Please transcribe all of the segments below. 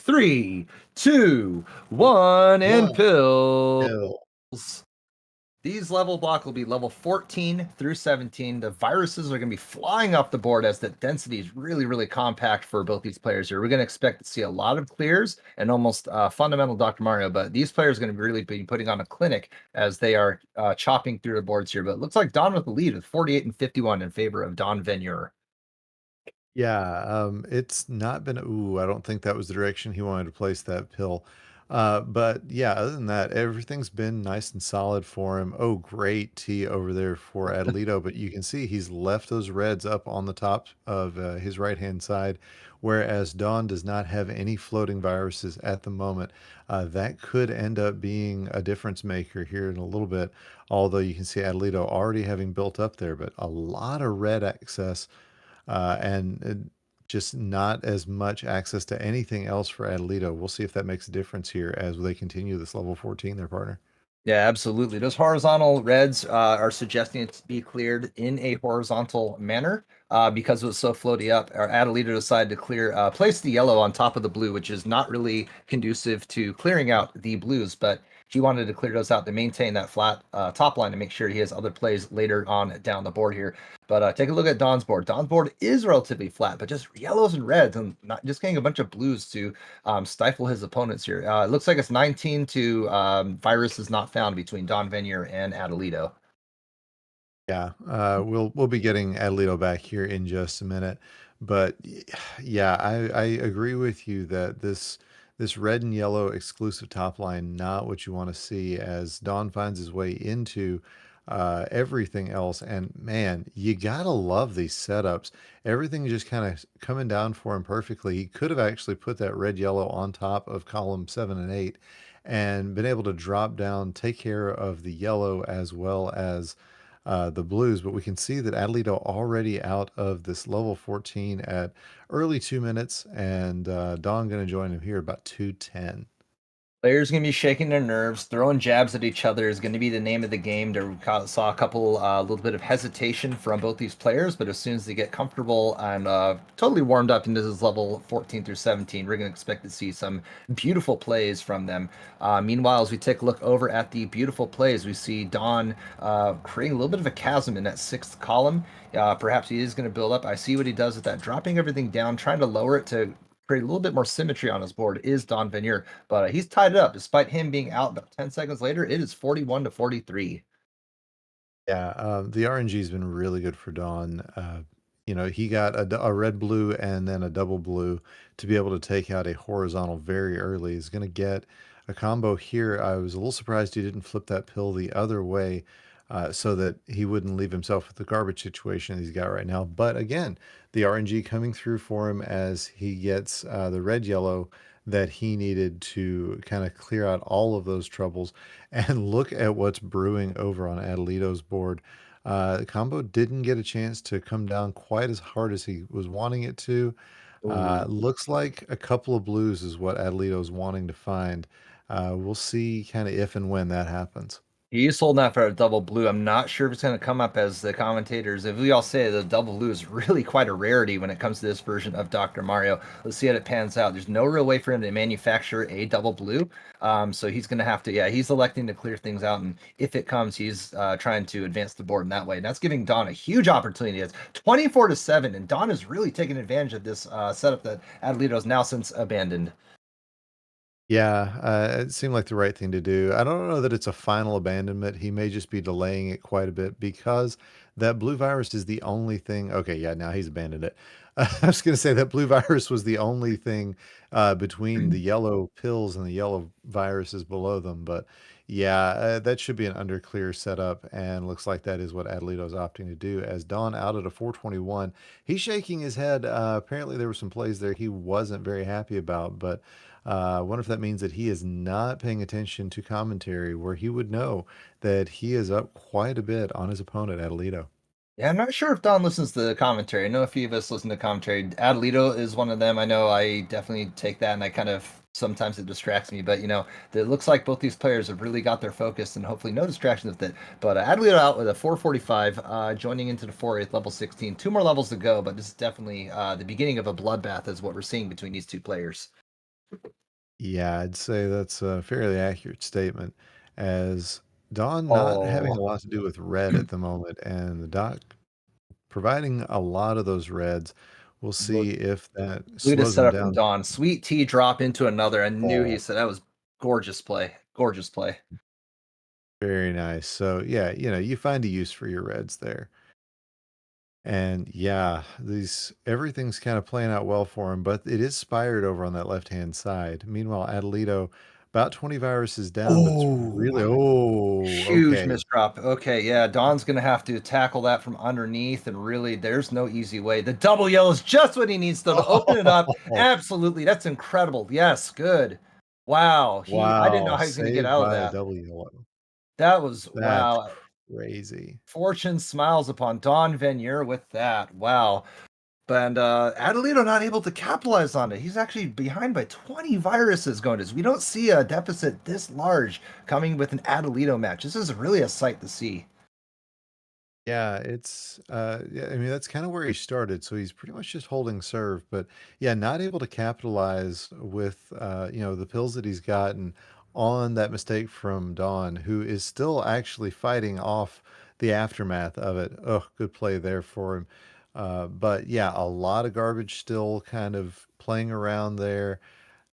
3, 2, 1, and One. pills. Hill. These level block will be level 14 through 17. The viruses are going to be flying off the board as the density is really, really compact for both these players here. We're going to expect to see a lot of clears and almost fundamental Dr. Mario, but these players are going to really be putting on a clinic as they are chopping through the boards here. But it looks like Don with the lead with 48 and 51 in favor of Don Venure. Yeah, it's not been ooh, I don't think that was the direction he wanted to place that pill. But yeah, other than that, everything's been nice and solid for him. Oh, great tee over there for Adelito, but you can see he's left those reds up on the top of his right-hand side, whereas Dawn does not have any floating viruses at the moment. That could end up being a difference maker here in a little bit, although you can see Adelito already having built up there, but a lot of red access and just not as much access to anything else for Adelito. We'll see if that makes a difference here as they continue this level 14, their partner. Yeah, absolutely. Those horizontal reds are suggesting it to be cleared in a horizontal manner because it was so floaty up. Our Adelita decided to place the yellow on top of the blue, which is not really conducive to clearing out the blues, but he wanted to clear those out to maintain that flat top line to make sure he has other plays later on down the board here. But take a look at Don's board. Don's board is relatively flat, but just yellows and reds and not just getting a bunch of blues to stifle his opponents here. It looks like it's 19 to virus is not found between Don Venier and Adelito. Yeah, we'll be getting Adelito back here in just a minute, but yeah, I agree with you that this red and yellow exclusive top line not what you want to see as Don finds his way into everything else. And man, you gotta love these setups. Everything just kind of coming down for him perfectly. He could have actually put that red yellow on top of column 7 and 8 and been able to drop down, take care of the yellow as well as the blues, but we can see that Adelito already out of this level 14 at early 2 minutes, and Don going to join him here about 2:10. Players going to be shaking their nerves, throwing jabs at each other is going to be the name of the game. There saw a couple, little bit of hesitation from both these players, but as soon as they get comfortable and totally warmed up into this level 14 through 17, we're going to expect to see some beautiful plays from them. Meanwhile, as we take a look over at the beautiful plays, we see Don creating a little bit of a chasm in that sixth column. Perhaps he is going to build up. I see what he does with that, dropping everything down, trying to lower it to create a little bit more symmetry on his board is Don Venier, but he's tied it up. Despite him being out about 10 seconds later, it is 41 to 43. Yeah, the RNG has been really good for Don. He got a red blue and then a double blue to be able to take out a horizontal very early. He's going to get a combo here. I was a little surprised he didn't flip that pill the other way so that he wouldn't leave himself with the garbage situation he's got right now. But again, the RNG coming through for him as he gets the red yellow that he needed to kind of clear out all of those troubles. And look at what's brewing over on Adelito's board. Combo didn't get a chance to come down quite as hard as he was wanting it to. Looks like a couple of blues is what Adelito's wanting to find. We'll see kind of if and when that happens. He's holding out for a double blue. I'm not sure if it's going to come up as the commentators. If we all say the double blue is really quite a rarity when it comes to this version of Dr. Mario. Let's see how it pans out. There's no real way for him to manufacture a double blue. So he's going to have to, yeah, he's electing to clear things out. And if it comes, he's trying to advance the board in that way. And that's giving Don a huge opportunity. It's 24 to 7. And Don is really taking advantage of this setup that Adelito has now since abandoned. Yeah, it seemed like the right thing to do. I don't know that it's a final abandonment. He may just be delaying it quite a bit because that blue virus is the only thing. Okay, yeah, now he's abandoned it. I was going to say that blue virus was the only thing between the yellow pills and the yellow viruses below them. But yeah, that should be an underclear setup, and looks like that is what Adelito's opting to do. As Don out at a 421, he's shaking his head. Apparently, there were some plays there he wasn't very happy about, but. I wonder if that means that he is not paying attention to commentary, where he would know that he is up quite a bit on his opponent, Adelito. Yeah, I'm not sure if Don listens to the commentary. I know a few of us listen to commentary. Adelito is one of them. I know I definitely take that, and I kind of sometimes it distracts me. But it looks like both these players have really got their focus, and hopefully no distractions with it. But Adelito out with a 445, joining into the 4/8 level 16. Two more levels to go, but this is definitely the beginning of a bloodbath, is what we're seeing between these two players. Yeah, I'd say that's a fairly accurate statement, as Dawn not having Oh, a lot to do with red at the moment, and the doc providing a lot of those reds. We'll look, see if that look at this slows them setup from down. Don. Sweet tea drop into another. I knew he Oh, said that was gorgeous play. Gorgeous play. very nice. So yeah, you find a use for your reds there. And yeah, these everything's kind of playing out well for him, but it is spired over on that left-hand side. Meanwhile, Adelito, about 20 viruses down, but it's Oh, really, oh, huge okay. misdrop. Okay, yeah, Don's gonna have to tackle that from underneath, and really, there's no easy way. The double yell is just what he needs to open it up. Oh, Absolutely, that's incredible. Yes, good. Wow, I didn't know wow, how he was gonna get saved out of by a that. double yellow. That was That's wow. crazy. Fortune smiles upon Don Venier with that. Wow. And Adelito not able to capitalize on it. He's actually behind by 20 viruses going to. We don't see a deficit this large coming with an Adelito match. This is really a sight to see. Yeah, it's yeah, I mean that's kind of where he started. So he's pretty much just holding serve, but yeah, not able to capitalize with the pills that he's gotten on that mistake from Dawn, who is still actually fighting off the aftermath of it. Oh, good play there for him. But yeah, a lot of garbage still kind of playing around there.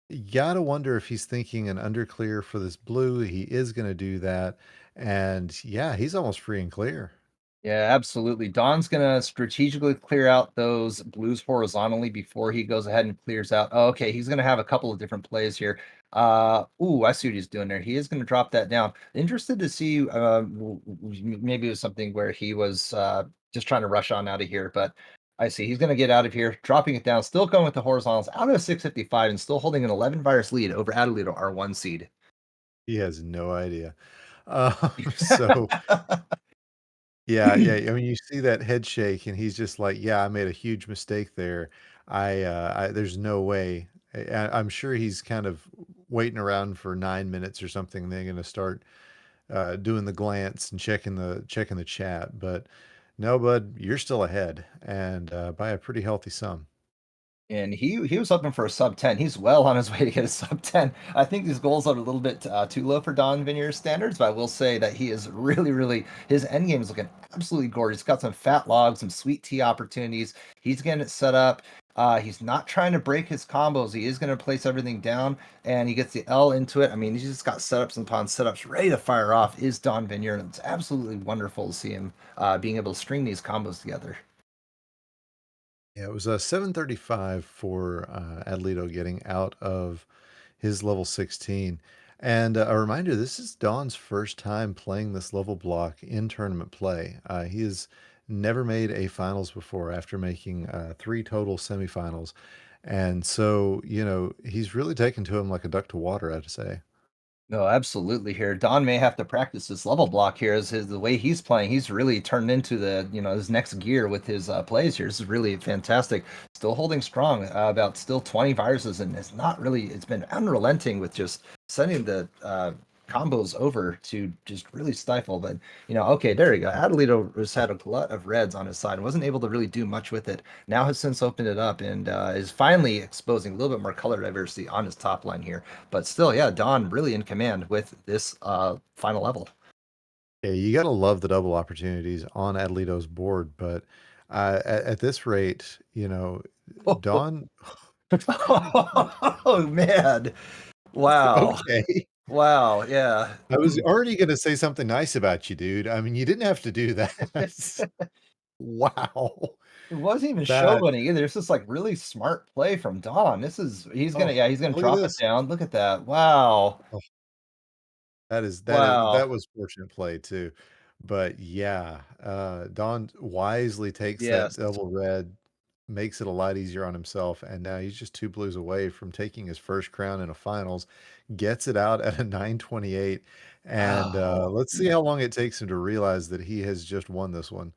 You gotta wonder if he's thinking an underclear for this blue. He is gonna do that. And yeah, he's almost free and clear. Yeah, absolutely. Don's gonna strategically clear out those blues horizontally before he goes ahead and clears out. Oh, okay, he's gonna have a couple of different plays here. Ooh, I see what he's doing there. He is gonna drop that down. Interested to see. Maybe it was something where he was just trying to rush on out of here, but I see he's gonna get out of here, dropping it down, still going with the horizontals out of 655 and still holding an 11 virus lead over Adelito, our one seed. He has no idea. So yeah, yeah. I mean, you see that head shake, and he's just like, "Yeah, I made a huge mistake there. There's no way." I'm sure he's kind of waiting around for 9 minutes or something. They're going to start doing the glance and checking the chat. But no, bud, you're still ahead, and by a pretty healthy sum. And he was hoping for a sub 10. He's well on his way to get a sub 10. I think these goals are a little bit too low for Don Vineyard's standards, but I will say that he is really his end game is looking absolutely gorgeous. He's got some fat logs, some sweet tea opportunities. He's getting it set up. He's not trying to break his combos. He is going to place everything down, and he gets the L into it. I mean, he's just got setups and upon setups ready to fire off. Is Don Vineyard? And it's absolutely wonderful to see him being able to string these combos together. Yeah, it was a 735 for Adlito getting out of his level 16. And a reminder, this is Don's first time playing this level block in tournament play. He has never made a finals before after making three total semifinals. And so, he's really taken to him like a duck to water, I'd say. No, absolutely here. Don may have to practice this level block here as the way he's playing. He's really turned into his next gear with his plays here. This is really fantastic. Still holding strong, about still 20 viruses, and it's been unrelenting with just sending the combos over to just really stifle. But okay, there you go. Adelito has had a glut of reds on his side, wasn't able to really do much with it. Now has since opened it up and is finally exposing a little bit more color diversity on his top line here. But still, yeah, Don really in command with this final level. Yeah, you got to love the double opportunities on Adlito's board. But at this rate, Don, Oh man. Wow. okay. Wow. Yeah. I was already gonna say something nice about you, dude. I mean, you didn't have to do that. Wow. It wasn't even That showboating either. It's just like really smart play from Don. oh, He's gonna look at drop it this. down. Look at that. Wow. Oh, that Wow. was fortunate play too. But yeah, Don wisely takes that Yes. double red, makes it a lot easier on himself, and now he's just 2 blues away from taking his first crown in a finals, gets it out at a 928, and, Wow. let's see how long it takes him to realize that he has just won this one.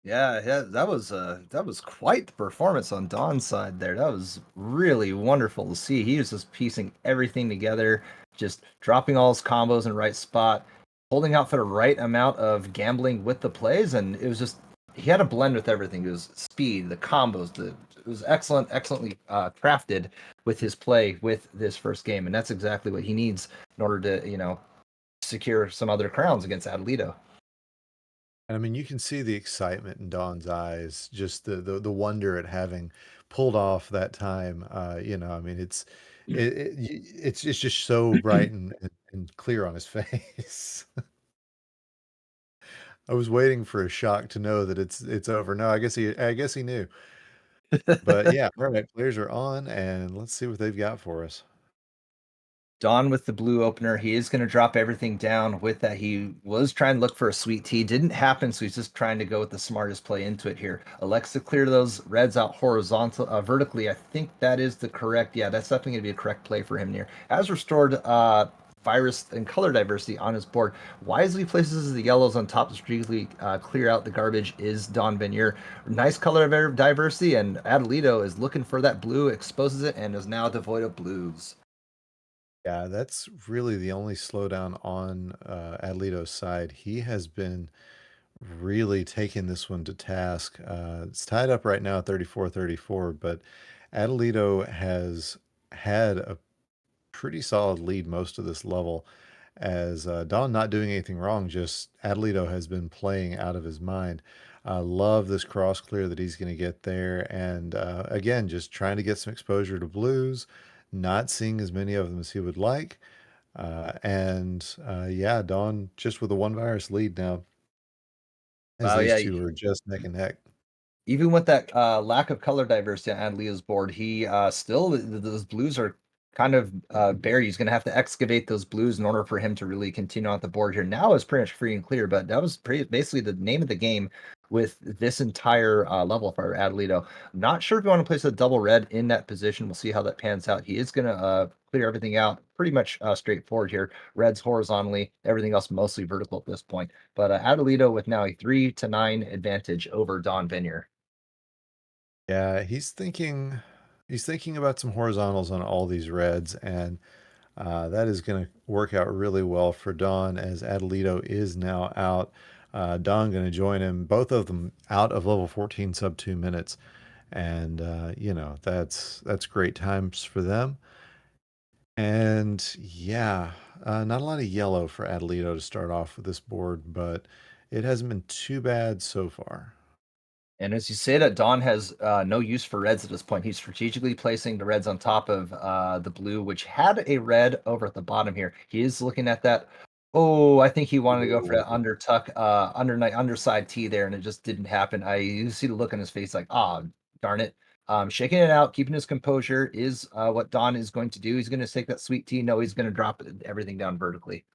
Yeah, yeah, that was quite the performance on Don's side there. That was really wonderful to see. He was just piecing everything together, just dropping all his combos in the right spot, holding out for the right amount of gambling with the plays, and it was just he had a blend with everything. It was speed, the combos, the was excellently crafted with his play with this first game, and that's exactly what he needs in order to secure some other crowns against Adelito. I mean, you can see the excitement in Don's eyes, just the wonder at having pulled off that time. I mean, it's just so bright and clear on his face. I was waiting for a shock to know that it's over. No, I guess he knew. But yeah, all right, players are on, and let's see what they've got for us. Don with the blue opener. He is going to drop everything down with that. He was trying to look for a sweet tea. Didn't happen, so he's just trying to go with the smartest play into it here. Elects to clear those reds out vertically. I think that is the correct. Yeah, that's definitely going to be a correct play for him here. Has restored virus and color diversity on his board. Wisely places the yellows on top to strategically clear out the garbage is Don Venier. Nice color diversity, and Adelito is looking for that blue, exposes it, and is now devoid of blues. Yeah, that's really the only slowdown on Adlito's side. He has been really taking this one to task. It's tied up right now at 34-34, but Adelito has had a pretty solid lead most of this level as Don not doing anything wrong, just Adelito has been playing out of his mind. I love this cross clear that he's going to get there. And again, just trying to get some exposure to blues, not seeing as many of them as he would like. Yeah, Don just with a one virus lead now, as Wow, these yeah, two are just neck and neck. even with that lack of color diversity on Leo's board, he still those blues are kind of bare. He's going to have to excavate those blues in order for him to really continue on the board here. Now is pretty much free and clear, but that was basically the name of the game with this entire level for Adelito. Not sure if you want to place a double red in that position. We'll see how that pans out. He is going to clear everything out pretty much straightforward here. Reds horizontally, everything else mostly vertical at this point. But Adelito with now a 3-9 advantage over Don Vinier. Yeah, he's thinking about some horizontals on all these reds, and that is going to work out really well for Don as Adelito is now out. Don going to join him, both of them out of level 14 sub 2 minutes. And that's great times for them. And yeah, not a lot of yellow for Adelito to start off with this board, but it hasn't been too bad so far. And as you say that Don has no use for reds at this point, he's strategically placing the reds on top of the blue, which had a red over at the bottom here. He is looking at that. Oh, I think he wanted to go for that Ooh. underside T there, and it just didn't happen. You see the look on his face, like, ah, darn it. Shaking it out, keeping his composure is what Don is going to do. He's going to take that sweet T. No, he's going to drop everything down vertically.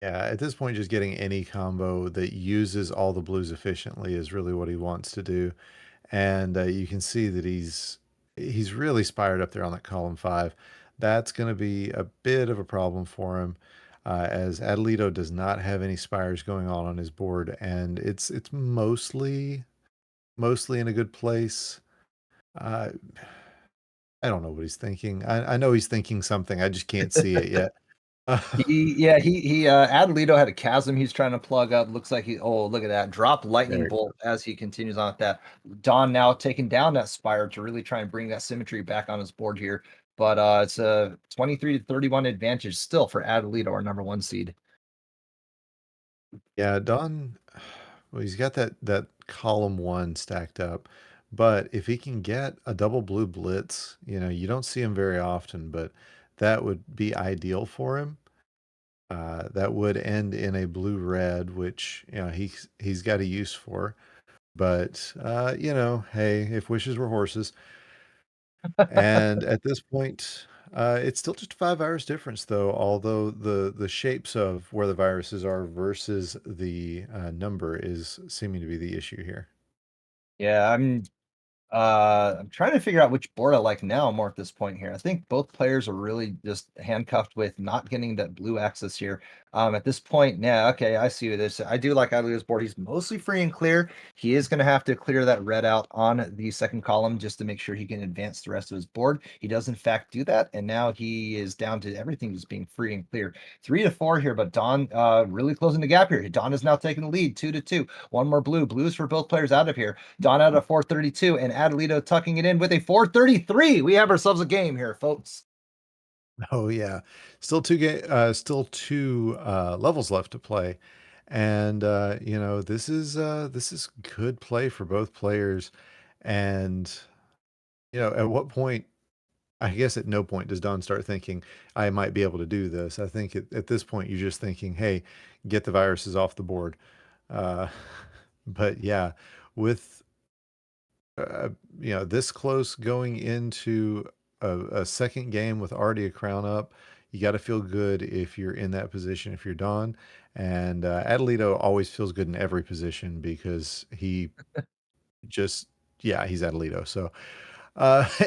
Yeah, at this point, just getting any combo that uses all the blues efficiently is really what he wants to do. And you can see that he's really spired up there on that column 5. That's going to be a bit of a problem for him, as Adelito does not have any spires going on his board, and it's mostly in a good place. Uh, I don't know what he's thinking. I know he's thinking something. I just can't see it yet. He Adelito had a chasm he's trying to plug up. Looks like look at that. Drop lightning There. bolt as he continues on with that. Don now taking down that spire to really try and bring that symmetry back on his board here. But it's a 23-31 advantage still for Adelito, our number 1 seed. Yeah, Don, well, he's got that column 1 stacked up, but if he can get a double blue blitz, you don't see him very often, but that would be ideal for him. That would end in a blue red, which he's got a use for. But hey, if wishes were horses. And at this point, it's still just a 5 virus difference, though. Although the shapes of where the viruses are versus the number is seeming to be the issue here. Yeah, I'm trying to figure out which board I like now more at this point here. I think both players are really just handcuffed with not getting that blue access here. At this point, yeah, okay, I see this. I do like Adelio's board. He's mostly free and clear. He is going to have to clear that red out on the second column just to make sure he can advance the rest of his board. He does in fact do that, and now he is down to everything just being free and clear. 3-4 here, but Don really closing the gap here. Don is now taking the lead, 2-2. One more blue. Blues for both players out of here. Don out of 432, and Adelito tucking it in with a 433. We have ourselves a game here, folks. Oh yeah, still two levels left to play, and this is good play for both players. And at what point? I guess at no point does Don start thinking I might be able to do this. I think at this point you're just thinking, hey, get the viruses off the board. Uh, but yeah, with uh, this close going into a second game with already a crown up, you got to feel good if you're in that position, if you're Don. And Adelito always feels good in every position because he just, yeah, he's Adelito. So,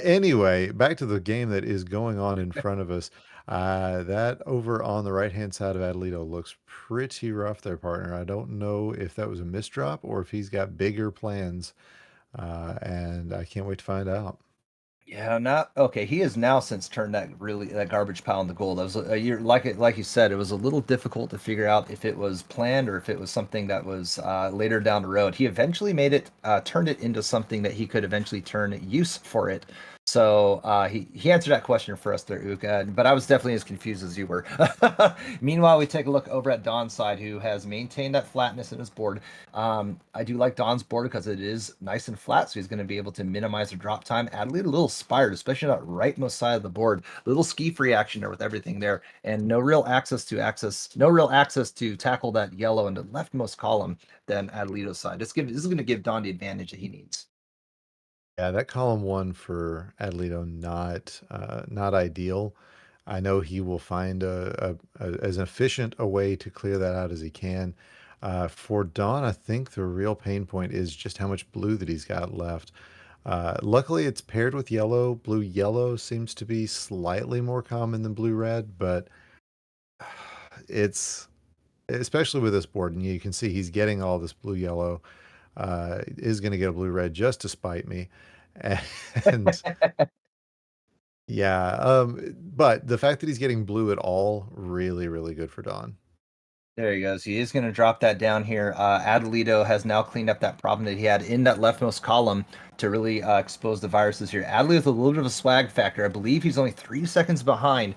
anyway, back to the game that is going on in front of us. That over on the right-hand side of Adelito looks pretty rough there, partner. I don't know if that was a misdrop or if he's got bigger plans, and I can't wait to find out. Yeah, not okay. He has now since turned that garbage pile into gold. That was a year like you said, it was a little difficult to figure out if it was planned or if it was something that was later down the road. He eventually made it turned it into something that he could eventually turn use for it. So he answered that question for us there, Uka. But I was definitely as confused as you were. Meanwhile, we take a look over at Don's side, who has maintained that flatness in his board. I do like Don's board because it is nice and flat, so he's going to be able to minimize the drop time, add a little spired, especially on that rightmost side of the board. Little ski free action there with everything there, and no real access to tackle that yellow in the leftmost column than Adelito's side. This is going to give Don the advantage that he needs. Yeah, that column one for Adelito not ideal. I know he will find as efficient a way to clear that out as he can. For Don, I think the real pain point is just how much blue that he's got left. Luckily, it's paired with yellow. Blue yellow seems to be slightly more common than blue red, but it's especially with this board, and you can see he's getting all this blue yellow. Is going to get a blue red just to spite me, and yeah, but the fact that he's getting blue at all, really, really good for Don. There he goes. He is going to drop that down here. Adelito has now cleaned up that problem that he had in that leftmost column to really expose the viruses here. Adelito with a little bit of a swag factor. I believe he's only 3 seconds behind,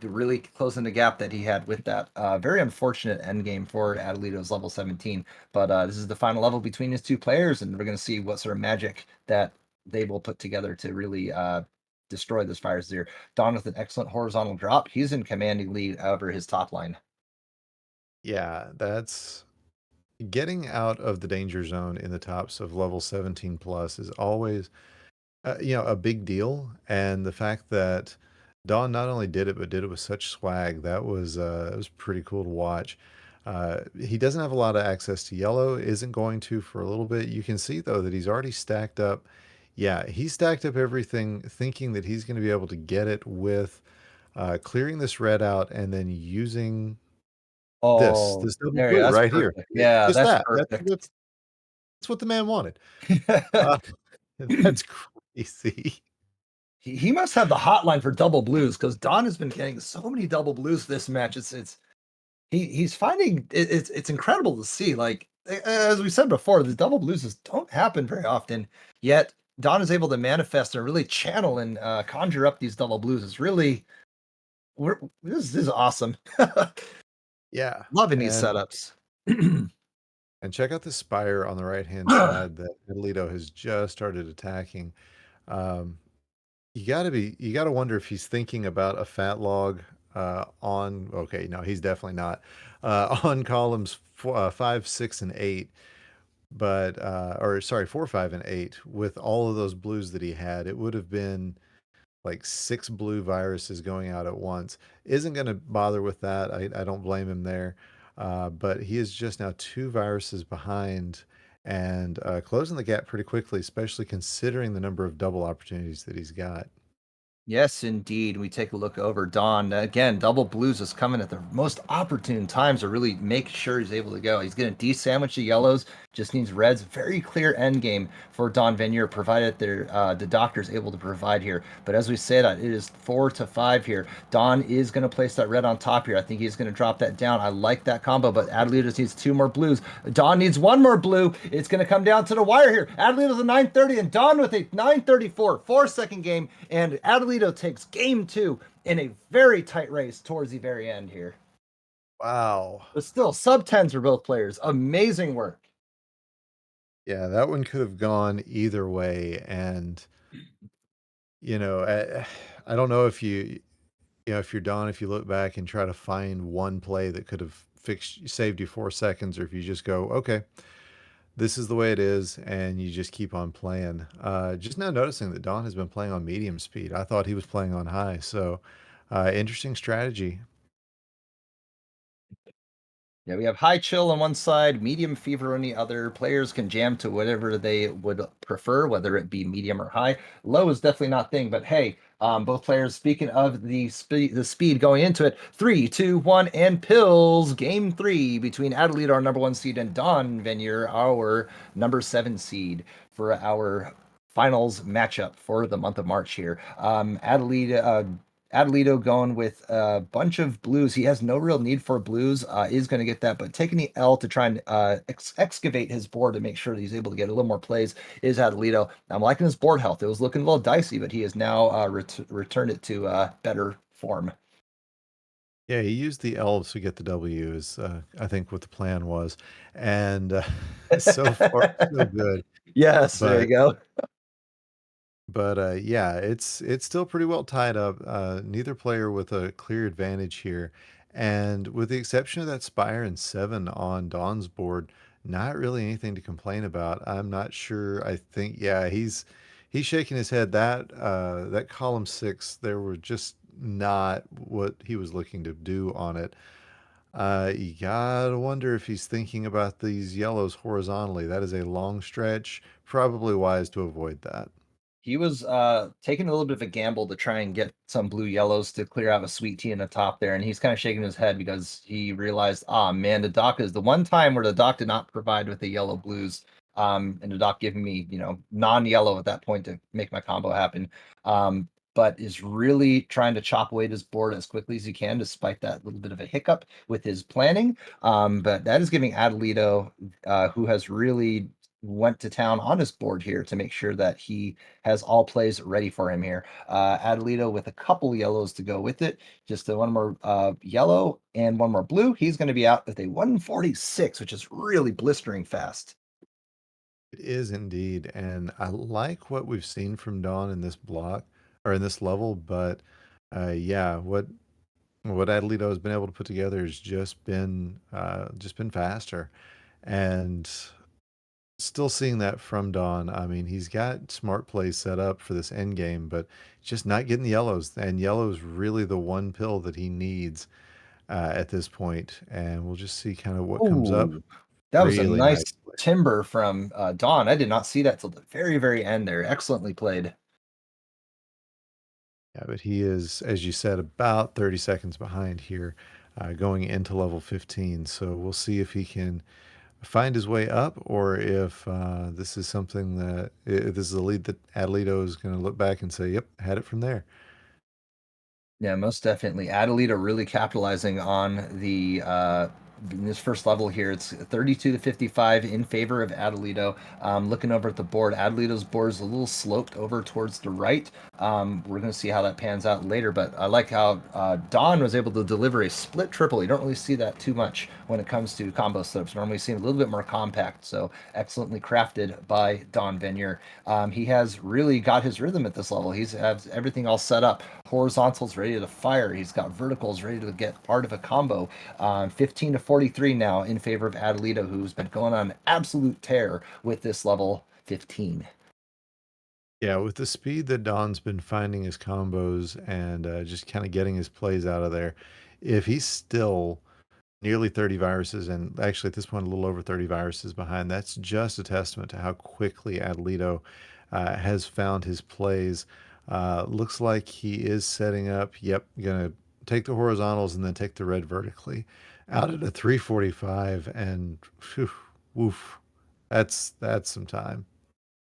really closing the gap that he had with that. Very unfortunate end game for Adelito's level 17. But this is the final level between his two players, and we're going to see what sort of magic that they will put together to really destroy this virus here. Don with an excellent horizontal drop. He's in commanding lead over his top line. Yeah, that's getting out of the danger zone in the tops of level 17 plus is always a big deal. And the fact that Dawn not only did it, but did it with such swag, that was pretty cool to watch. He doesn't have a lot of access to yellow, isn't going to for a little bit. You can see though that he's already stacked up. Yeah, he stacked up everything, thinking that he's going to be able to get it with clearing this red out and then using Oh, this double there you go. blue That's right here. perfect. Yeah, Just that's that. perfect. That's what the man wanted. Uh, that's crazy. He must have the hotline for double blues because Don has been getting so many double blues this match. He's finding it's incredible to see. Like as we said before, the double blues just don't happen very often. Yet Don is able to manifest and really channel and conjure up these double blues. It's really this is awesome. Yeah, Loving these and setups. check out the spire on the right-hand side that Alito has just started attacking. Um, you gotta wonder if he's thinking about a fat log on. Okay, no, he's definitely not on columns 5, 6, and 8. But or sorry, 4, 5, and 8. With all of those blues that he had, it would have been like 6 blue viruses going out at once. Isn't going to bother with that. I don't blame him there. But he is just now 2 viruses behind and closing the gap pretty quickly, especially considering the number of double opportunities that he's got. Yes, indeed. We take a look over Don. Again, double blues is coming at the most opportune times to really make sure he's able to go. He's going to de-sandwich the yellows, just needs reds. Very clear end game for Don Venier, provided the doctor's able to provide here. But as we say that, it is 4-5 here. Don is going to place that red on top here. I think he's going to drop that down. I like that combo, but Adelito just needs two more blues. Don needs one more blue. It's going to come down to the wire here. Adelito's a 930 and Don with a 934. 4-second game, and Adelito takes game two in a very tight race towards the very end here. Wow. But still, sub 10s for both players. Amazing work. Yeah, that one could have gone either way, and I don't know if if you're Don, if you look back and try to find one play that could have saved you 4 seconds, or if you just go, okay, this is the way it is, and you just keep on playing. Just now noticing that Don has been playing on medium speed. I thought he was playing on high, so interesting strategy. Yeah, we have high chill on one side, medium fever on the other. Players can jam to whatever they would prefer, whether it be medium or high. Low is definitely not thing, but hey, both players. Speaking of the speed going into it, 3, 2, 1, and pills. Game three between Adelaide, our number one seed, and Don Venier, our number 7 seed, for our finals matchup for the month of March here. Adelito going with a bunch of blues. He has no real need for blues, is going to get that, but taking the L to try and excavate his board to make sure that he's able to get a little more plays is Adelito. I'm liking his board health. It was looking a little dicey, but he has now returned it to better form. Yeah, he used the elves to get the W, is I think what the plan was, and so far so good. Yes, there you But go. yeah, it's still pretty well tied up. Neither player with a clear advantage here, and with the exception of that Spire and 7 on Dawn's board, not really anything to complain about. I'm not sure. I think yeah, he's shaking his head. That column 6, there were just not what he was looking to do on it. You gotta wonder if he's thinking about these yellows horizontally. That is a long stretch. Probably wise to avoid that. He was taking a little bit of a gamble to try and get some blue yellows to clear out a sweet tea in the top there, and he's kind of shaking his head because he realized, ah man, the dock is the one time where the dock did not provide with the yellow blues. And the dock giving me, non-yellow at that point to make my combo happen. But is really trying to chop away at his board as quickly as he can, despite that little bit of a hiccup with his planning. But that is giving Adelito, who has really went to town on his board here to make sure that he has all plays ready for him here. Adelito with a couple yellows to go with it, just one more yellow and one more blue. He's going to be out with a 146, which is really blistering fast. It is indeed, and I like what we've seen from Dawn in this block or in this level, but yeah, what Adelito has been able to put together has just been faster, and still seeing that from Dawn. I mean, he's got smart plays set up for this end game, but just not getting the yellows, and yellow is really the one pill that he needs at this point, and we'll just see kind of what comes up. Ooh, that was a Really nice nice. timber from Don. I did not see that till the very, very end there. Excellently played. Yeah, but he is, as you said, about 30 seconds behind here, going into level 15. So we'll see if he can find his way up, or if this is something that if this is a lead that Adelito is going to look back and say, "Yep, had it from there." Yeah, most definitely. Adelita really capitalizing on the in this first level here. It's 32-55 in favor of Adelito. Looking over at the board, Adelito's board is a little sloped over towards the right. We're going to see how that pans out later, but I like how Don was able to deliver a split triple. You don't really see that too much when it comes to combo setups. Normally see a little bit more compact, so excellently crafted by Don Venier. He has really got his rhythm at this level. He's has everything all set up. Horizontals ready to fire. He's got verticals ready to get part of a combo. 15-43 now in favor of Adelito, who's been going on an absolute tear with this level 15. Yeah, with the speed that Don's been finding his combos and just kind of getting his plays out of there, if he's still nearly 30 viruses, and actually at this point a little over 30 viruses behind, that's just a testament to how quickly Adelito has found his plays. Looks like he is setting up. Yep, gonna take the horizontals and then take the red vertically out at a 345 and phew, woof. That's some time.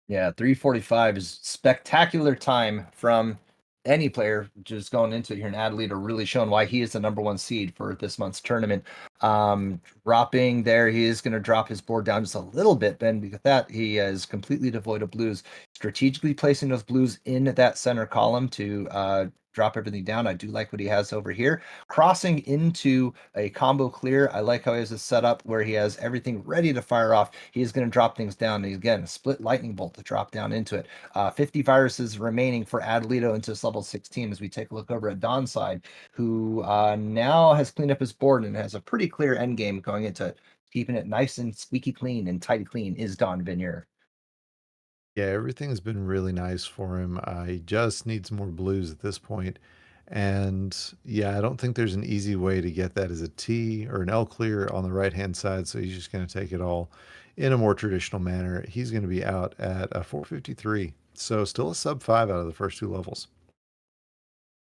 Yeah, 345 is spectacular time from any player just going into it here in Adelaide, really showing why he is the number one seed for this month's tournament. Dropping there, he is going to drop his board down just a little bit, Ben. Because that he is completely devoid of blues, strategically placing those blues in that center column to drop everything down. I do like what he has over here. Crossing into a combo clear. I like how he has this set up where he has everything ready to fire off. He's going to drop things down. And again, a split lightning bolt to drop down into it. 50 viruses remaining for Adelito into this level 16 as we take a look over at Don's side, who now has cleaned up his board and has a pretty clear end game going into it. Keeping it nice and squeaky clean and tidy clean is Don Vignier. Yeah, everything's been really nice for him. He just needs more blues at this point. And yeah, I don't think there's an easy way to get that as a T or an L clear on the right hand side. So he's just going to take it all in a more traditional manner. He's going to be out at a 453. So still a sub 5 out of the first two levels.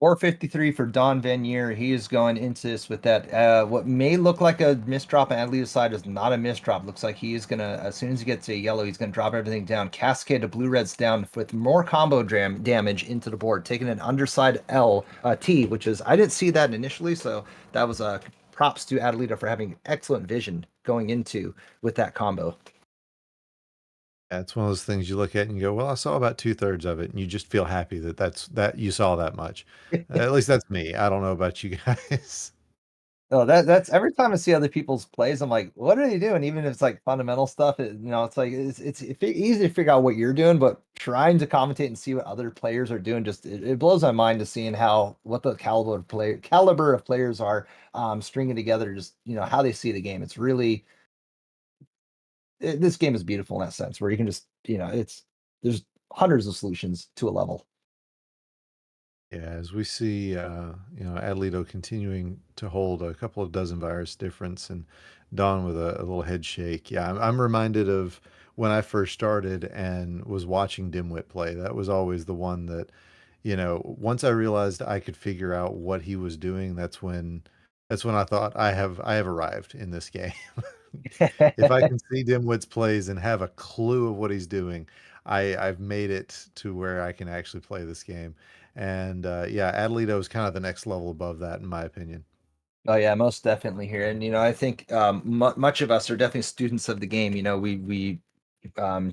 453 for Don Vanier. He is going into this with that. What may look like a misdrop on Adlita's side is not a misdrop. Looks like he is going to, as soon as he gets a yellow, he's going to drop everything down. Cascade the blue reds down with more combo damage into the board, taking an underside L T, which is, I didn't see that initially. So that was props to Adelita for having excellent vision going into with that combo. Yeah, it's one of those things you look at and you go, well, I saw about 2/3 of it. And you just feel happy that that you saw that much. At least that's me. I don't know about you guys. Oh, that's every time I see other people's plays, I'm like, what are they doing? Even if it's like fundamental stuff, it's like it's easy to figure out what you're doing, but trying to commentate and see what other players are doing, just it blows my mind to seeing how what the caliber of players are stringing together, just how they see the game. It's really this game is beautiful in that sense, where you can just it's there's hundreds of solutions to a level. Yeah, as we see, Adelito continuing to hold a couple of dozen virus difference and Don with a little head shake. Yeah, I'm reminded of when I first started and was watching Dimwit play. That was always the one that, once I realized I could figure out what he was doing, that's when I thought I have arrived in this game. If I can see Dimwit's plays and have a clue of what he's doing, I've made it to where I can actually play this game. And yeah, Adelito is kind of the next level above that, in my opinion. Oh yeah, most definitely here, and I think much of us are definitely students of the game. We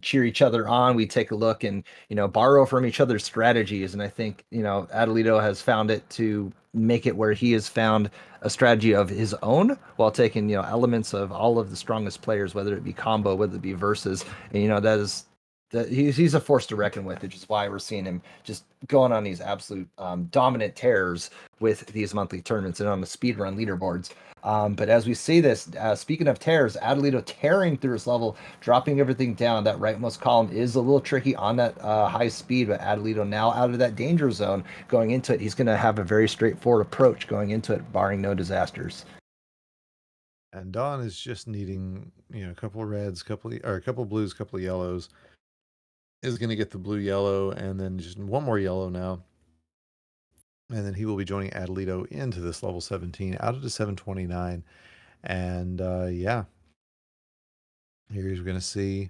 cheer each other on. We take a look and borrow from each other's strategies. And I think Adelito has found it to make it where he has found a strategy of his own while taking elements of all of the strongest players, whether it be combo, whether it be versus. And that is that he's a force to reckon with, which is why we're seeing him just going on these absolute dominant tears with these monthly tournaments and on the speedrun leaderboards. But as we see this, speaking of tears, Adelito tearing through his level, dropping everything down. That rightmost column is a little tricky on that high speed, but Adelito now out of that danger zone going into it. He's going to have a very straightforward approach going into it, barring no disasters. And Don is just needing, a couple of reds, or a couple of blues, a couple of yellows. Is going to get the blue yellow and then just one more yellow now. And then he will be joining Adelito into this level 17 out of the 729. And yeah, here's we're going to see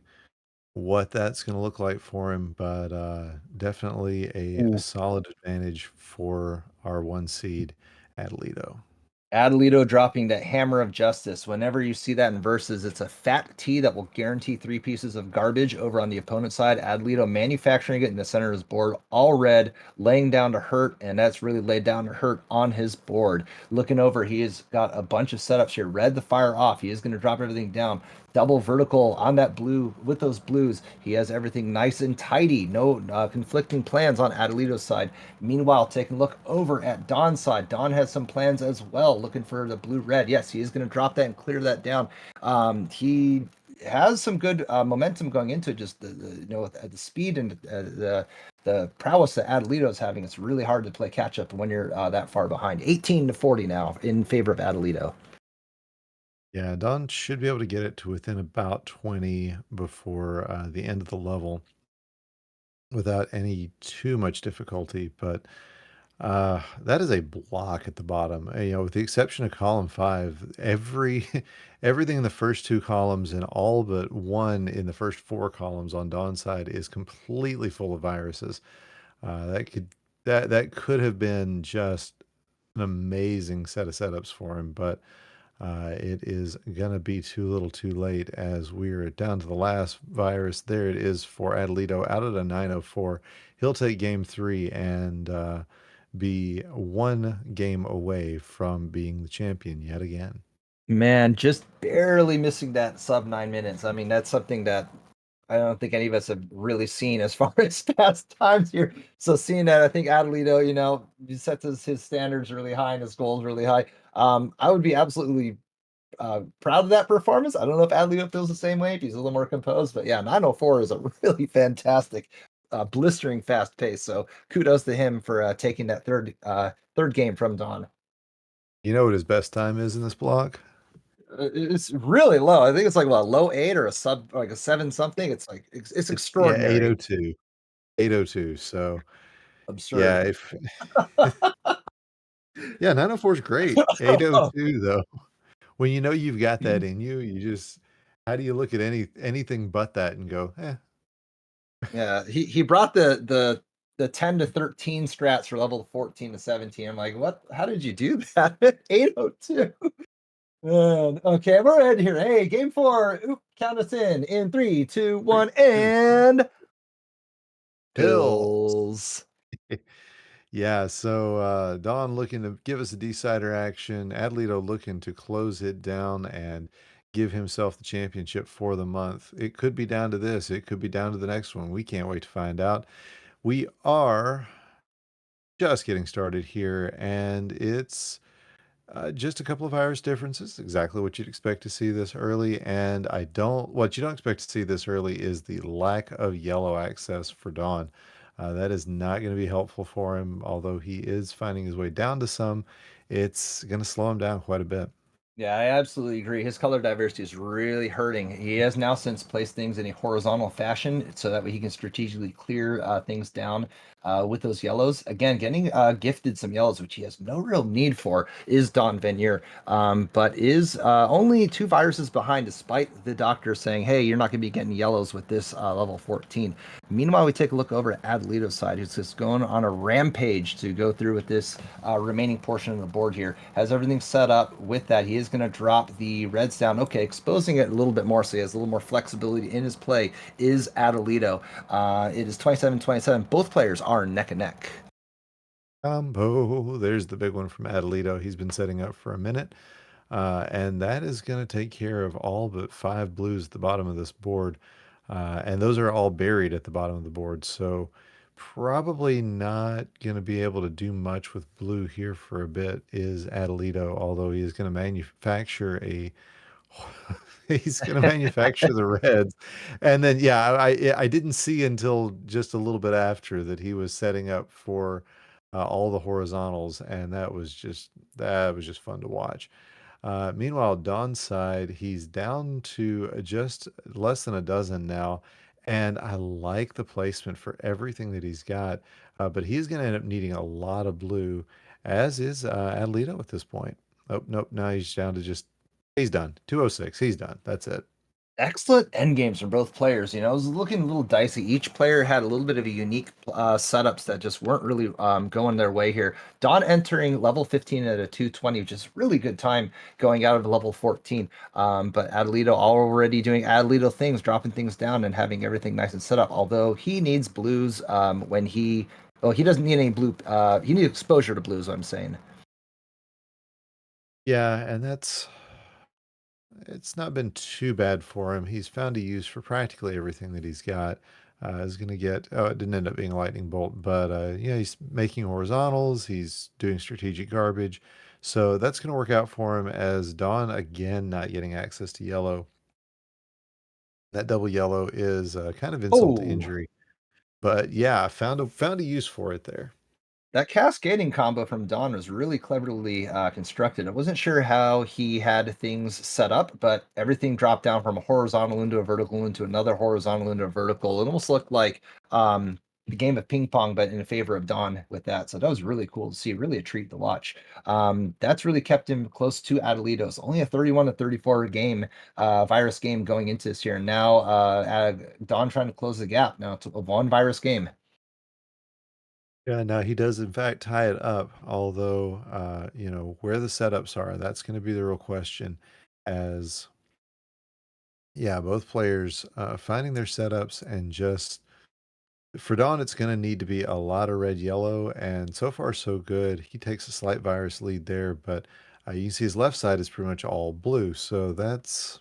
what that's going to look like for him, but definitely a Ooh. solid advantage for our one seed Adelito. Adelito dropping that hammer of justice. Whenever you see that in verses, it's a fat T that will guarantee three pieces of garbage over on the opponent's side. Adelito manufacturing it in the center of his board, all red, laying down to hurt, and that's really laid down to hurt on his board. Looking over, he has got a bunch of setups here. Red the fire off. He is going to drop everything down. Double vertical on that blue with those blues. He has everything nice and tidy. No conflicting plans on Adelito's side. Meanwhile, taking a look over at Don's side. Don has some plans as well, looking for the blue red. Yes, he is going to drop that and clear that down. He has some good momentum going into just the speed and the prowess that Adelito is having. It's really hard to play catch up when you're that far behind. 18-40 now in favor of Adelito. Yeah, Don should be able to get it to within about 20 before the end of the level. without any too much difficulty. But that is a block at the bottom. You know, with the exception of column 5, everything in the first 2 columns and all but one in the first 4 columns on Dawn's side is completely full of viruses. That could have been just an amazing set of setups for him, but it is gonna be too little too late as we're down to the last virus. There it is for Adelito out at a 904. He'll take game 3 and be 1 game away from being the champion yet again. Man, just barely missing that sub 9 minutes. I mean, that's something that I don't think any of us have really seen as far as past times here. So seeing that, I think Adelito, he sets his standards really high and his goals really high. I would be absolutely proud of that performance. I don't know if Adelito feels the same way, if he's a little more composed, but yeah, 904 is a really fantastic, blistering fast pace. So kudos to him for taking that third game from Don. You know what his best time is in this block? It's really low. I think it's like what, low eight or a sub like a seven something. It's like it's Yeah, extraordinary, 802. 802. So yeah, absurd. if yeah, 904 is great. 802 though. When you know you've got that in you, you just how do you look at anything but that and go, eh? Yeah, he brought the 10 to 13 strats for level 14 to 17. I'm like, what? How did you do that? 802. Man, okay, we're ahead here. Hey, game 4. Oop, count us in 3, 2, 1, 3, 2, and pills. pills. Yeah, so Don looking to give us a decider action. Adelito looking to close it down and give himself the championship for the month. It could be down to this. It could be down to the next one. We can't wait to find out. We are just getting started here, and it's just a couple of virus differences, exactly what you'd expect to see this early. And what you don't expect to see this early is the lack of yellow access for Dawn. That is not going to be helpful for him, although he is finding his way down to some. It's going to slow him down quite a bit. Yeah, I absolutely agree. His color diversity is really hurting. He has now since placed things in a horizontal fashion so that way he can strategically clear things down with those yellows. Again, getting gifted some yellows, which he has no real need for, is Don Venier, but is only 2 viruses behind, despite the doctor saying, hey, you're not going to be getting yellows with this level 14. Meanwhile, we take a look over at Adelito's side, who's just going on a rampage to go through with this remaining portion of the board here. Has everything set up with that. He is going to drop the reds down. Okay, exposing it a little bit more so he has a little more flexibility in his play is Adelito. It is 27-27. Both players are neck and neck. Combo. There's the big one from Adelito. He's been setting up for a minute. And that is going to take care of all but 5 blues at the bottom of this board. And those are all buried at the bottom of the board. So probably not going to be able to do much with blue here for a bit is Adelito, although he is going to manufacture a he's going to manufacture the reds. And then yeah, I didn't see until just a little bit after that he was setting up for all the horizontals, and that was just fun to watch. Meanwhile, Don's side, he's down to just less than a dozen now, and I like the placement for everything that he's got. But he's going to end up needing a lot of blue, as is Adelito at this point. Oh, nope. Now he's down to he's done. 206. He's done. That's it. Excellent end games from both players. It was looking a little dicey. Each player had a little bit of a unique setups that just weren't really going their way here. Don entering level 15 at a 220, which is really good time going out of level 14. But Adelito already doing Adelito things, dropping things down and having everything nice and set up. Although he needs blues when well, he doesn't need any blue. He needs exposure to blues, I'm saying. Yeah, and it's not been too bad for him. He's found a use for practically everything that he's got. Is going to get, oh, it didn't end up being a lightning bolt, but yeah, he's making horizontals. He's doing strategic garbage. So that's going to work out for him as Dawn, again, not getting access to yellow. That double yellow is kind of insult to Oh, injury. But yeah, found a use for it there. that cascading combo from Don was really cleverly constructed. I wasn't sure how he had things set up, but everything dropped down from a horizontal into a vertical into another horizontal into a vertical. It almost looked like the game of ping pong, but in favor of Don with that. So that was really cool to see, really a treat to watch. That's really kept him close to Adelito's. Only a 31-34 game, virus game going into this year. And now Don trying to close the gap now to a one virus game. Yeah, now he does in fact tie it up, although, where the setups are, that's gonna be the real question as yeah, both players, finding their setups and just for Dawn, it's gonna need to be a lot of red, yellow, and so far so good. He takes a slight virus lead there, but, you can see his left side is pretty much all blue, so that's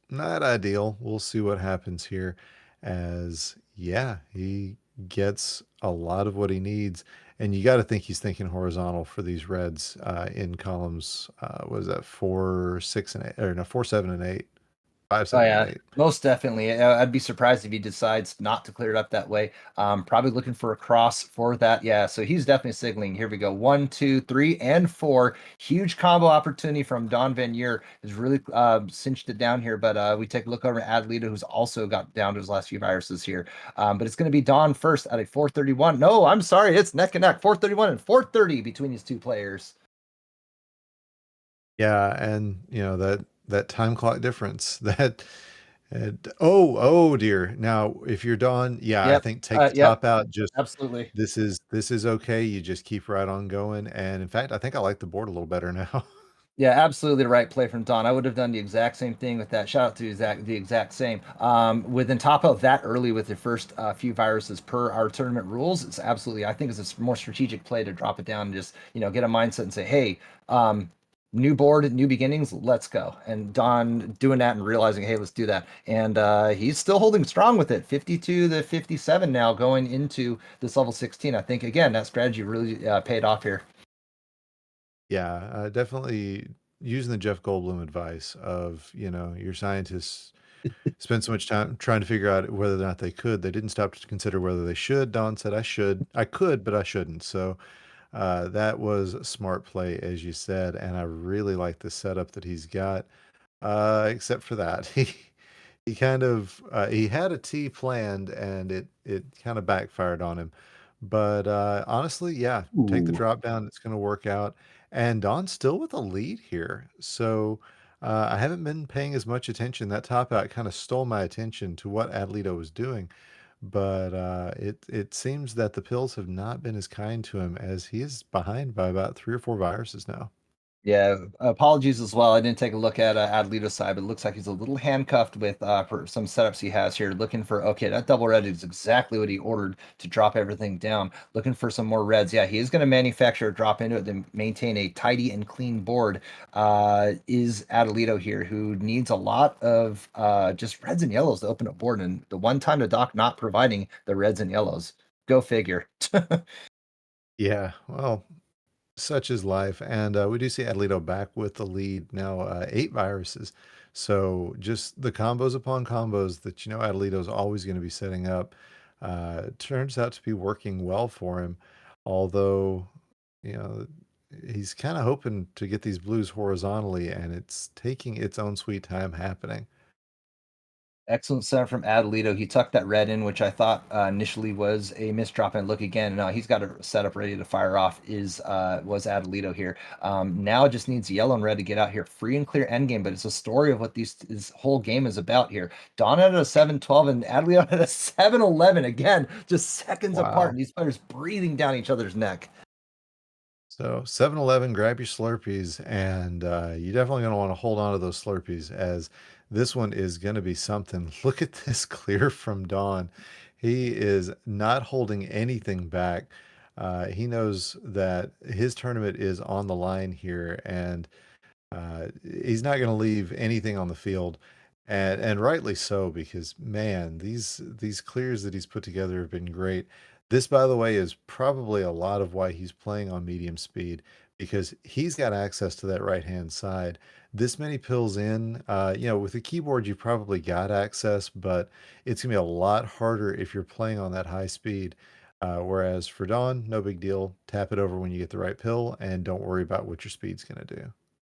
not ideal. We'll see what happens here as, yeah, he gets a lot of what he needs. And you got to think he's thinking horizontal for these reds in columns. What is that? 4, 6, and 8, or no, 4, 7, and 8, 5, Oh 7, and yeah, 8. most definitely. I'd be surprised if he decides not to clear it up that way. Probably looking for a cross for that. Yeah, so he's definitely signaling. Here we go. 1, 2, 3, and 4. Huge combo opportunity from Don Van Year has really cinched it down here. But we take a look over at Adlita, who's also got down to his last few viruses here. But it's going to be Don first at a 431. No, I'm sorry, it's neck and neck. 431 and 430 between these two players. Yeah, and that time clock difference that oh dear. Now, if you're Dawn, yeah, I Yep. think take the Yep. top out. Just Absolutely. this is okay. You just keep right on going. And in fact, I think I like the board a little better now. Yeah, absolutely the right play from Don. I would have done the exact same thing with that. Shout out to Zach, the exact same. Within top of that early with the first few viruses per our tournament rules, it's absolutely. I think it's a more strategic play to drop it down and just get a mindset and say, hey, new board, new beginnings, let's go. And Don doing that and realizing, hey, let's do that. And he's still holding strong with it, 52 to 57 now going into this level 16. I think again that strategy really paid off here. Yeah, definitely using the Jeff Goldblum advice of, your scientists spent so much time trying to figure out whether or not they could. They didn't stop to consider whether they should. Don said, I should. I could, but I shouldn't. So that was a smart play, as you said. And I really like the setup that he's got, except for that. He kind of he had a T planned and it kind of backfired on him. But honestly, yeah, take the Ooh. drop down. It's going to work out. And Don's still with a lead here. So I haven't been paying as much attention. That top out kind of stole my attention to what Adelito was doing. But it seems that the pills have not been as kind to him as he is behind by about 3 or 4 viruses now. Yeah, apologies as well. I didn't take a look at Adlito's side, but it looks like he's a little handcuffed with for some setups he has here. Looking for okay, that double red is exactly what he ordered to drop everything down. Looking for some more reds. Yeah, he is going to manufacture a drop into it to maintain a tidy and clean board. Is Adelito here who needs a lot of just reds and yellows to open a board, and the one time the doc not providing the reds and yellows. Go figure. Yeah, well, such is life, and we do see Adelito back with the lead now, 8 viruses. So just the combos upon combos that Adelito's always going to be setting up turns out to be working well for him. Although you know he's kind of hoping to get these blues horizontally, and it's taking its own sweet time happening. Excellent setup from Adelito. He tucked that red in, which I thought initially was a misdrop. And look again, no, he's got a setup ready to fire off. Is was Adelito here? Now it just needs yellow and red to get out here, free and clear endgame. But it's a story of what this whole game is about here. Don at a 7-12 and Adelito at a 7-11 again, just seconds apart. Wow. And these players breathing down each other's neck. So 7-Eleven, grab your Slurpees, and you definitely going to want to hold on to those Slurpees as this one is going to be something. Look at this clear from Dawn. He is not holding anything back. He knows that his tournament is on the line here, and he's not going to leave anything on the field, and rightly so because man, these clears that he's put together have been great. This, by the way, is probably a lot of why he's playing on medium speed because he's got access to that right hand side. This many pills in, with the keyboard you probably got access, but it's gonna be a lot harder if you're playing on that high speed. Whereas for Dawn, no big deal. Tap it over when you get the right pill, and don't worry about what your speed's gonna do.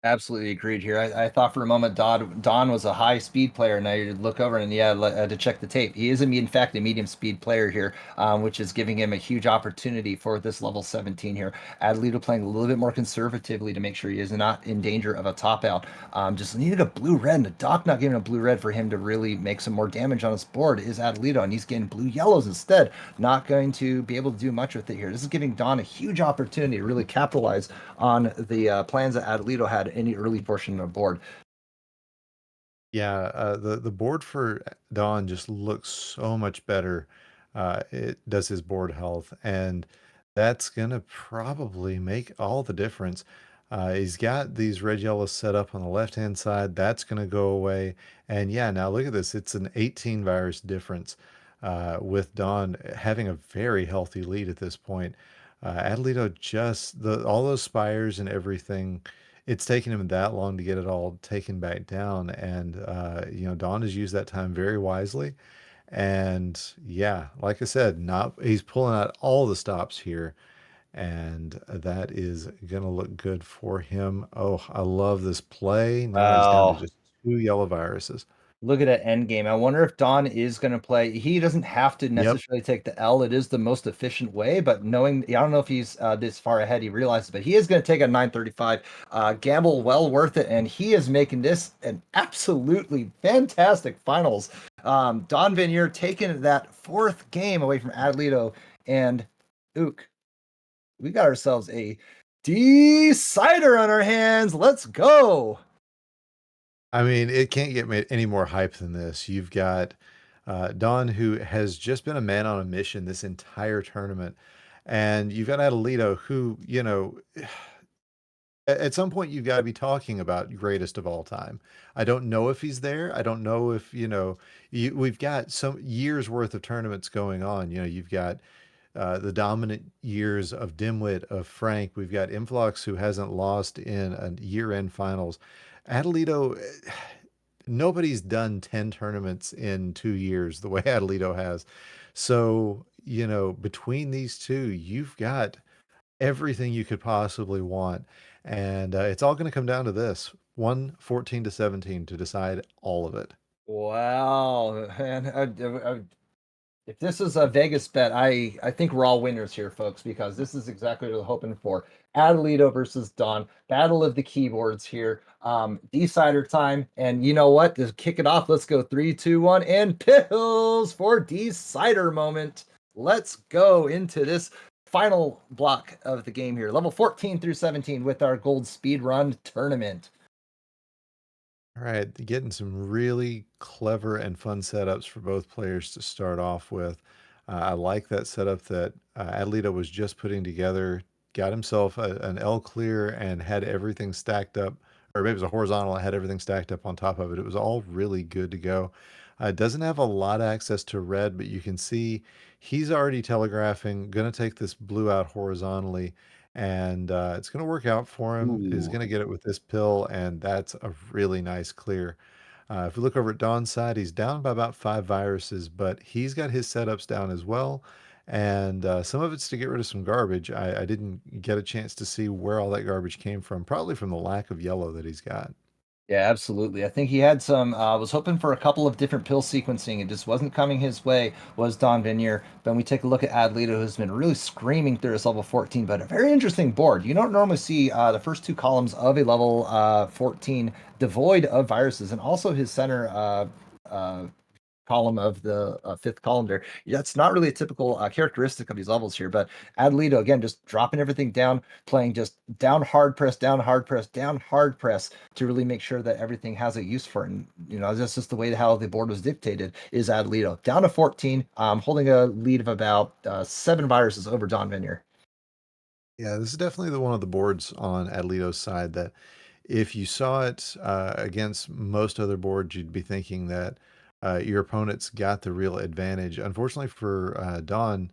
Absolutely agreed here. I thought for a moment Don was a high speed player, and I look over and yeah, to check the tape. He is in fact a medium speed player here, which is giving him a huge opportunity for this level 17 here. Adelito playing a little bit more conservatively to make sure he is not in danger of a top out. Just needed a blue red, and the Doc not giving a blue red for him to really make some more damage on his board is Adelito, and he's getting blue yellows instead. Not going to be able to do much with it here. This is giving Don a huge opportunity to really capitalize on the plans that Adelito had in the early portion of the board. Yeah, the board for Dawn just looks so much better. It does his board health, and that's gonna probably make all the difference. He's got these red yellows set up on the left-hand side. That's gonna go away. And yeah, now look at this. It's an 18 virus difference with Dawn having a very healthy lead at this point. Adelito just the all those spires and everything, it's taken him that long to get it all taken back down. And, Don has used that time very wisely. And yeah, like I said, not he's pulling out all the stops here, and that is gonna look good for him. Oh, I love this play. Now he's down to Wow. just two yellow viruses. Look at that end game. I wonder if Don is going to play. He doesn't have to Yep. necessarily take the L. It is the most efficient way, but knowing, I don't know if he's this far ahead, he realizes, but he is going to take a 935 gamble, well worth it. And he is making this an absolutely fantastic finals. Don Vanier taking that fourth game away from Adelito and Ook. We got ourselves a decider on our hands. Let's go. I mean, it can't get any more hype than this. You've got Don, who has just been a man on a mission this entire tournament, and you've got Adelito, who, at some point you've got to be talking about greatest of all time. I don't know if he's there. I don't know if, we've got some years worth of tournaments going on. You've got the dominant years of Dimwit, of Frank. We've got Influx, who hasn't lost in a year-end finals. Adelito, nobody's done 10 tournaments in 2 years the way Adelito has. So, between these two, you've got everything you could possibly want. And it's all going to come down to this 114 to 17 to decide all of it. Wow, man. If this is a Vegas bet, I think we're all winners here, folks, because this is exactly what we're hoping for. Adelito versus Don, battle of the keyboards here. Decider time, and you know what? To kick it off, let's go 3, 2, 1, and pills for decider moment. Let's go into this final block of the game here, level 14 through 17, with our gold speed run tournament. All right, getting some really clever and fun setups for both players to start off with. I like that setup that Adelito was just putting together. Got himself an L clear and had everything stacked up, or maybe it was a horizontal and had everything stacked up on top of it. It was all really good to go. It doesn't have a lot of access to red, but you can see he's already telegraphing, going to take this blue out horizontally, and it's going to work out for him. Is Ooh. going to get it with this pill, and that's a really nice clear. If we look over at Don's side, he's down by about 5 viruses, but he's got his setups down as well. And some of it's to get rid of some garbage. I didn't get a chance to see where all that garbage came from, probably from the lack of yellow that he's got. Yeah, absolutely. I think he had some, was hoping for a couple of different pill sequencing. It just wasn't coming his way, was Don Vanier. But when we take a look at Adlito, who's been really screaming through his level 14, but a very interesting board. You don't normally see the first two columns of a level 14 devoid of viruses, and also his center column of the fifth column there. That's not really a typical characteristic of these levels here, but Adelito, again, just dropping everything down, playing just down hard press, down hard press, down hard press to really make sure that everything has a use for it. And, that's just the way how the board was dictated is Adelito. Down to 14, holding a lead of about 7 viruses over Don Vinier. Yeah, this is definitely one of the boards on Adelito's side that if you saw it against most other boards, you'd be thinking that your opponent's got the real advantage. Unfortunately for Don,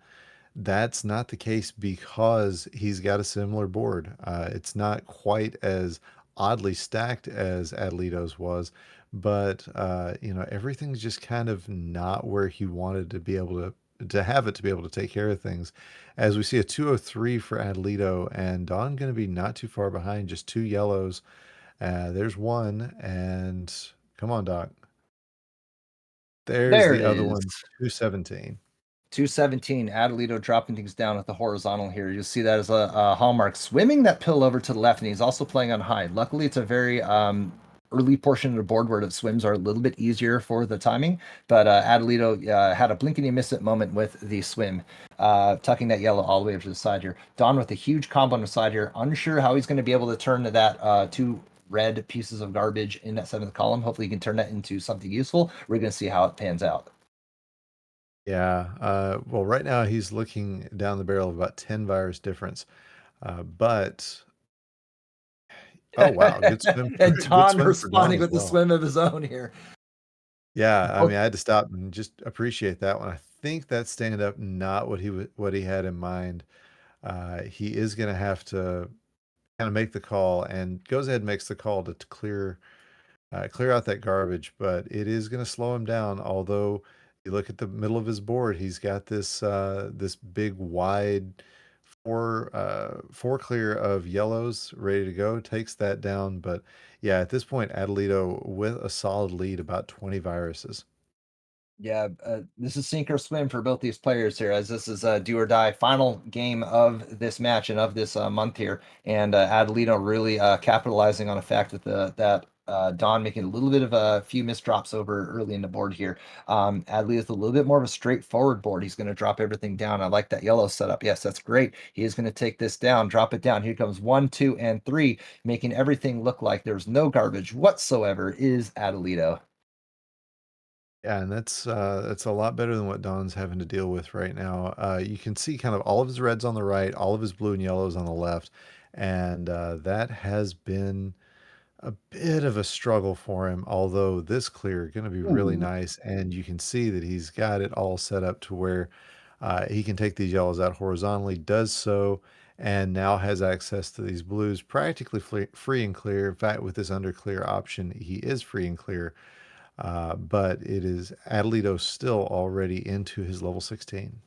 that's not the case because he's got a similar board. It's not quite as oddly stacked as Adelito's was, but everything's just kind of not where he wanted to be able to have it to be able to take care of things. As we see a 203 for Adelito, and Don going to be not too far behind, just two yellows. There's one, and come on, Doc. There's There it the other is. one, 217. 217, Adelito dropping things down at the horizontal here. You'll see that as a hallmark. Swimming that pill over to the left, and he's also playing on high. Luckily, it's a very early portion of the board where the swims are a little bit easier for the timing. But Adelito had a blink and you miss it moment with the swim, tucking that yellow all the way over to the side here. Don with a huge combo on the side here. Unsure how he's going to be able to turn that two red pieces of garbage in that seventh column. Hopefully, he can turn that into something useful. We're going to see how it pans out. Yeah, well, right now he's looking down the barrel of about 10 virus difference. But oh wow, And good Don swim for Don responding as with the well. swim of his own here. Yeah, I mean, Both I had to stop and just appreciate that one. I think that stand up not what he had in mind. He is going to have to kind of make the call and goes ahead and makes the call to clear out that garbage, but it is going to slow him down. Although you look at the middle of his board, he's got this big wide four clear of yellows ready to go. Takes that down, but yeah, at this point, Adelito with a solid lead, about 20 viruses. Yeah, this is sink or swim for both these players here, as this is a do or die final game of this match and of this month here. And Adelino really capitalizing on the fact that that Don making a little bit of a few misdrops over early in the board here. Adelito's a little bit more of a straightforward board. He's going to drop everything down. I like that yellow setup. Yes, that's great. He is going to take this down, drop it down. Here comes 1, 2, and 3, making everything look like there's no garbage whatsoever. Is Adelito. Yeah, and that's a lot better than what Don's having to deal with right now. You can see kind of all of his reds on the right, all of his blue and yellows on the left, and that has been a bit of a struggle for him. Although this clear going to be really Ooh. nice, and you can see that he's got it all set up to where he can take these yellows out horizontally. Does so, and now has access to these blues practically free and clear. In fact, with this under clear option, he is free and clear. But it is Adelito still already into his level 16.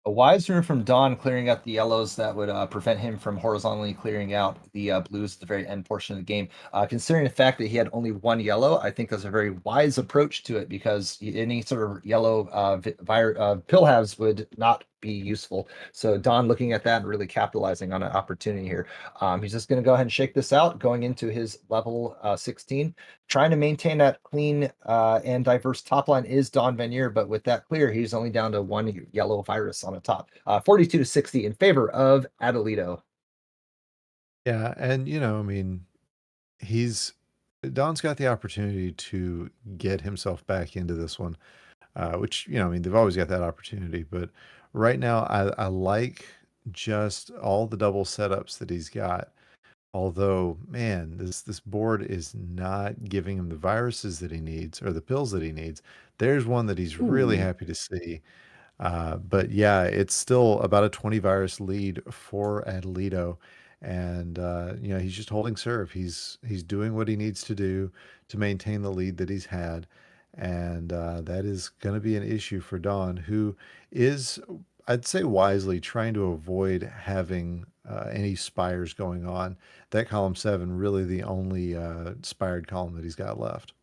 A wise move from Don clearing out the yellows that would prevent him from horizontally clearing out the blues at the very end portion of the game. Considering the fact that he had only one yellow, I think that's a very wise approach to it because any sort of yellow pill halves would not be useful. So Don looking at that and really capitalizing on an opportunity here. He's just going to go ahead and shake this out, going into his level 16. Trying to maintain that clean and diverse top line is Don Vanier, but with that clear, he's only down to one yellow virus on the top. 42 to 60 in favor of Adelito. Yeah, and I mean, he's Don's got the opportunity to get himself back into this one, which I mean, they've always got that opportunity. But right now, I like just all the double setups that he's got. Although, man, this board is not giving him the viruses that he needs or the pills that he needs. There's one that he's really Ooh. happy to see. But yeah, it's still about a 20 virus lead for Adelito. And he's just holding serve. He's doing what he needs to do to maintain the lead that he's had. And that is going to be an issue for Don, who is, I'd say wisely, trying to avoid having any spires going on. That column 7 really the only spired column that he's got left.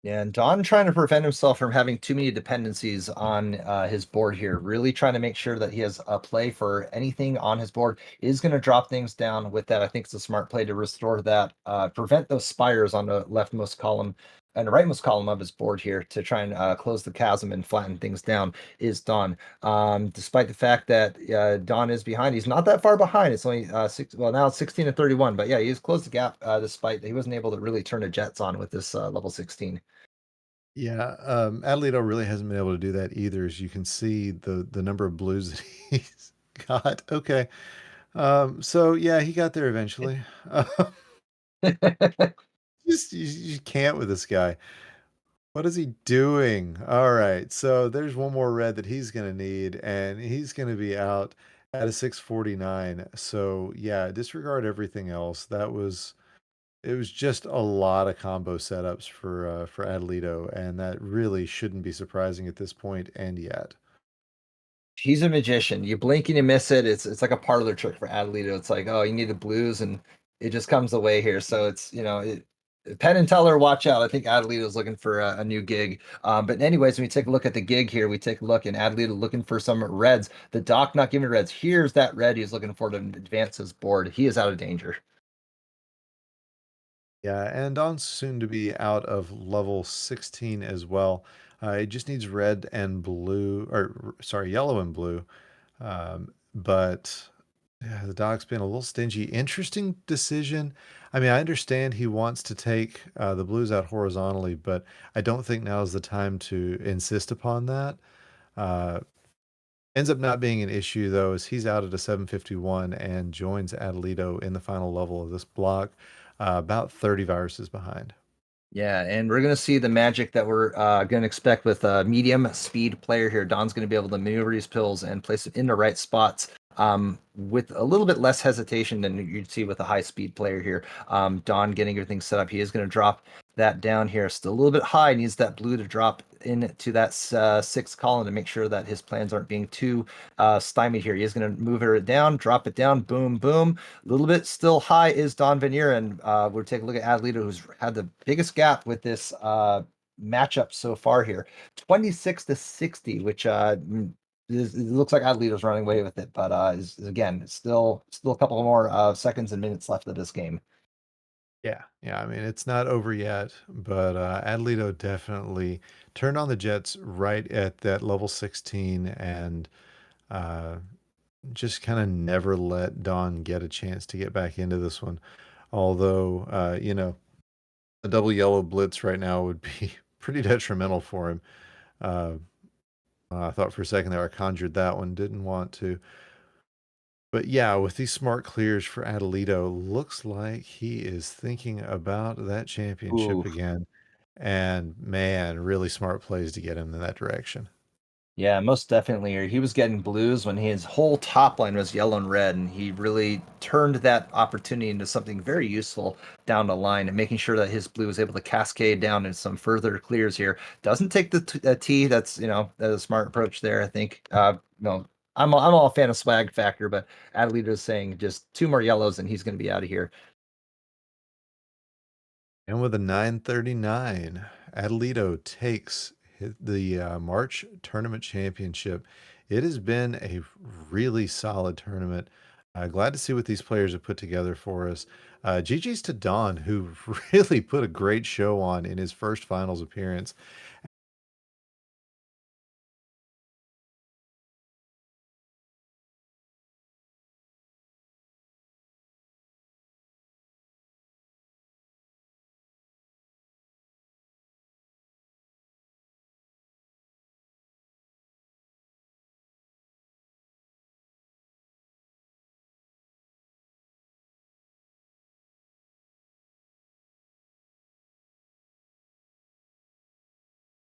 Yeah, and Don trying to prevent himself from having too many dependencies on his board here. Really trying to make sure that he has a play for anything on his board. Is going to drop things down with that. I think it's a smart play to restore that, prevent those spires on the leftmost column and the rightmost column of his board here to try and close the chasm and flatten things down. Is Don, despite the fact that Don is behind, he's not that far behind. It's only six. Well, now it's 16 to 31, but yeah, he's closed the gap despite he wasn't able to really turn the jets on with this level 16. Yeah, Adelito really hasn't been able to do that either, as you can see the number of blues that he's got. Okay, so yeah, he got there eventually. Just you can't with this guy. What is he doing? All right, so there's one more red that he's gonna need, and he's gonna be out at a 649. So yeah, disregard everything else. It was just a lot of combo setups for Adelito, and that really shouldn't be surprising at this point, and yet. He's a magician. You blink and you miss it. It's like a parlor trick for Adelito. It's like, oh, you need the blues, and it just comes away here. So it's Penn and Teller, watch out. I think Adelita's looking for a new gig. But anyways, when we take a look at the gig here, we take a look and Adelita looking for some reds. The doc not giving reds. Here's that red he's looking for to advance his board. He is out of danger. Yeah, and Don's soon to be out of level 16 as well. It just needs red and blue, or sorry, yellow and blue. But yeah, the dog's been a little stingy. Interesting decision. I mean, I understand he wants to take the blues out horizontally, but I don't think now is the time to insist upon that. Uh, Ends up not being an issue though, as he's out at a 751 and joins Adelito in the final level of this block, about 30 viruses behind. Yeah, and we're going to see the magic that we're going to expect with a medium speed player here. Don's going to be able to maneuver these pills and place them in the right spots with a little bit less hesitation than you'd see with a high speed player here. Don getting everything set up. He is going to drop that down here. Still a little bit high. Needs that blue to drop into that sixth column to make sure that his plans aren't being too stymied here. He is going to move it down, drop it down, boom, boom. A little bit still high is Don Vanier, and we'll take a look at Adelito, who's had the biggest gap with this matchup so far here, 26 to 60, which it looks like Adelito's running away with it, but again, still a couple more seconds and minutes left of this game. Yeah, yeah. I mean, it's not over yet, but Adelito definitely turned on the Jets right at that level 16 and uh, just kind of never let Don get a chance to get back into this one. Although, a double yellow blitz right now would be pretty detrimental for him. Uh, I thought for a second there I conjured that one, didn't want to. But yeah, with these smart clears for Adelito, looks like he is thinking about that championship Ooh. again. And man, really smart plays to get him in that direction. Yeah, most definitely. He was getting blues when his whole top line was yellow and red, and he really turned that opportunity into something very useful down the line and making sure that his blue was able to cascade down in some further clears here. Doesn't take the T. That's that's a smart approach there. I think. I'm all a fan of swag factor, but Adelita is saying just two more yellows and he's going to be out of here. And with a 939, Adelito takes the March tournament championship. It has been a really solid tournament. Glad to see what these players have put together for us. GG's to Don, who really put a great show on in his first finals appearance.